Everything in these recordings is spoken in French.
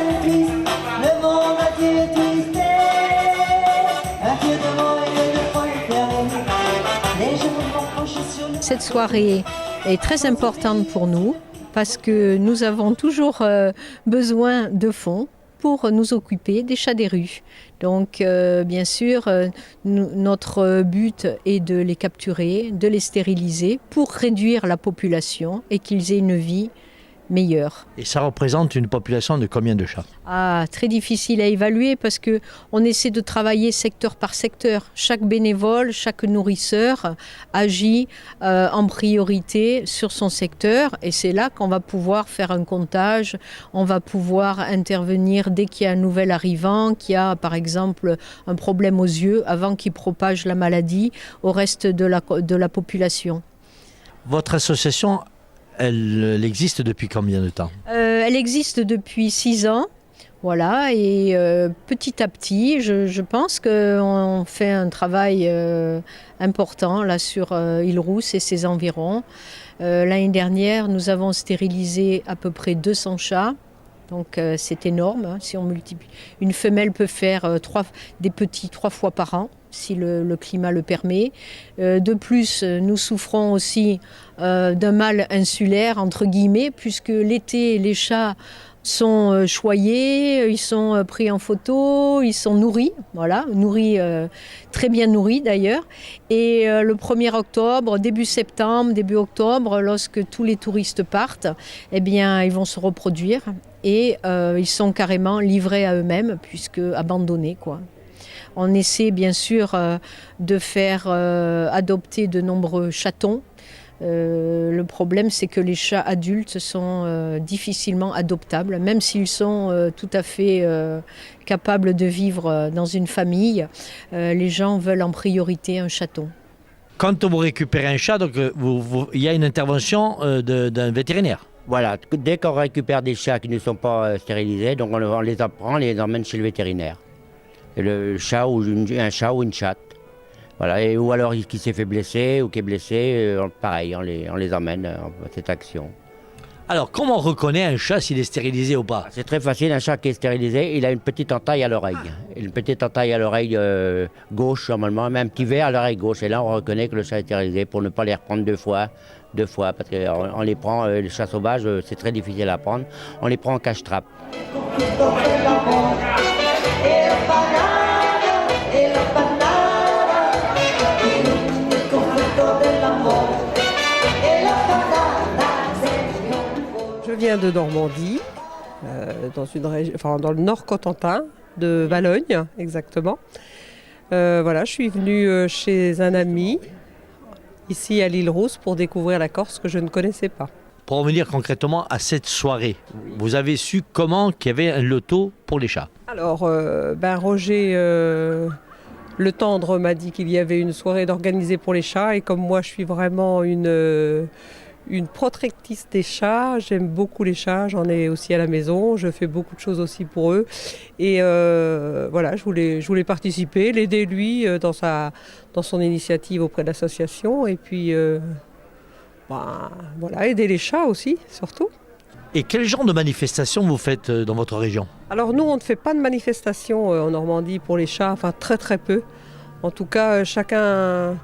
est triste, le monde entier est triste. Adieu devant et le point fermé. Les jours vont pencher sur le... Cette soirée est très importante pour nous parce que nous avons toujours besoin de fonds pour nous occuper des chats des rues. Donc bien sûr, notre but est de les capturer, de les stériliser pour réduire la population et qu'ils aient une vie meilleure. Et ça représente une population de combien de chats? Très difficile à évaluer parce qu'on essaie de travailler secteur par secteur. Chaque bénévole, chaque nourrisseur agit en priorité sur son secteur et c'est là qu'on va pouvoir faire un comptage, on va pouvoir intervenir dès qu'il y a un nouvel arrivant, qui a par exemple un problème aux yeux avant qu'il propage la maladie au reste de la population. Votre association, elle existe depuis combien de temps? Elle existe depuis 6 ans. Voilà, et petit à petit, je pense qu'on fait un travail important là sur Île-Rousse et ses environs. L'année dernière, nous avons stérilisé à peu près 200 chats. Donc c'est énorme, hein. Si on multiplie, une femelle peut faire des petits 3 fois par an, si le climat le permet. De plus, nous souffrons aussi d'un mal insulaire, entre guillemets, puisque l'été, les chats sont choyés, ils sont pris en photo, ils sont nourris, voilà, très bien nourris d'ailleurs. Et le 1er octobre, début septembre, début octobre, lorsque tous les touristes partent, eh bien, ils vont se reproduire et ils sont carrément livrés à eux-mêmes, puisque abandonnés, quoi. On essaie bien sûr de faire adopter de nombreux chatons. Le problème, c'est que les chats adultes sont difficilement adoptables, même s'ils sont tout à fait capables de vivre dans une famille. Les gens veulent en priorité un chaton. Quand vous récupérez un chat, donc, il y a une intervention d'un vétérinaire. Voilà, dès qu'on récupère des chats qui ne sont pas stérilisés, donc on les apprend, on les emmène chez le vétérinaire. Et un chat ou une chatte. Voilà, ou alors qui s'est fait blesser ou qui est blessé, pareil, on les emmène à cette action. Alors, comment on reconnaît un chat s'il est stérilisé ou pas? C'est très facile, un chat qui est stérilisé, il a une petite entaille à l'oreille. Une petite entaille à l'oreille gauche, normalement, même un petit verre à l'oreille gauche. Et là, on reconnaît que le chat est stérilisé pour ne pas les reprendre deux fois, parce qu'on les prend, les chats sauvages, c'est très difficile à prendre. On les prend en cache-trappe. Je viens de Normandie, dans le Nord Cotentin, de Valognes exactement. Voilà, je suis venue chez un ami, ici à l'Île-Rousse, pour découvrir la Corse que je ne connaissais pas. Pour revenir concrètement à cette soirée, vous avez su comment qu'il y avait un loto pour les chats? Alors, Roger Le Tendre m'a dit qu'il y avait une soirée d'organisée pour les chats, et comme moi je suis vraiment une protectrice des chats, j'aime beaucoup les chats, j'en ai aussi à la maison, je fais beaucoup de choses aussi pour eux. Et voilà, je voulais participer, l'aider lui dans son initiative auprès de l'association, et puis voilà, aider les chats aussi, surtout. Et quel genre de manifestation vous faites dans votre région? Alors nous, on ne fait pas de manifestation en Normandie pour les chats, enfin très très peu. En tout cas, chacun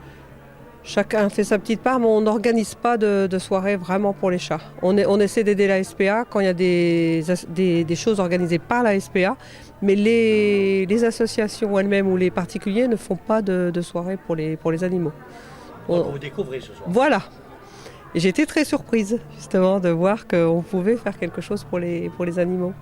fait sa petite part, mais on n'organise pas de soirée vraiment pour les chats. On essaie d'aider la SPA quand il y a des choses organisées par la SPA, mais les associations elles-mêmes ou les particuliers ne font pas de soirée pour les animaux. Vous découvrez ce soir. Voilà. Et j'étais très surprise justement de voir qu'on pouvait faire quelque chose pour les animaux.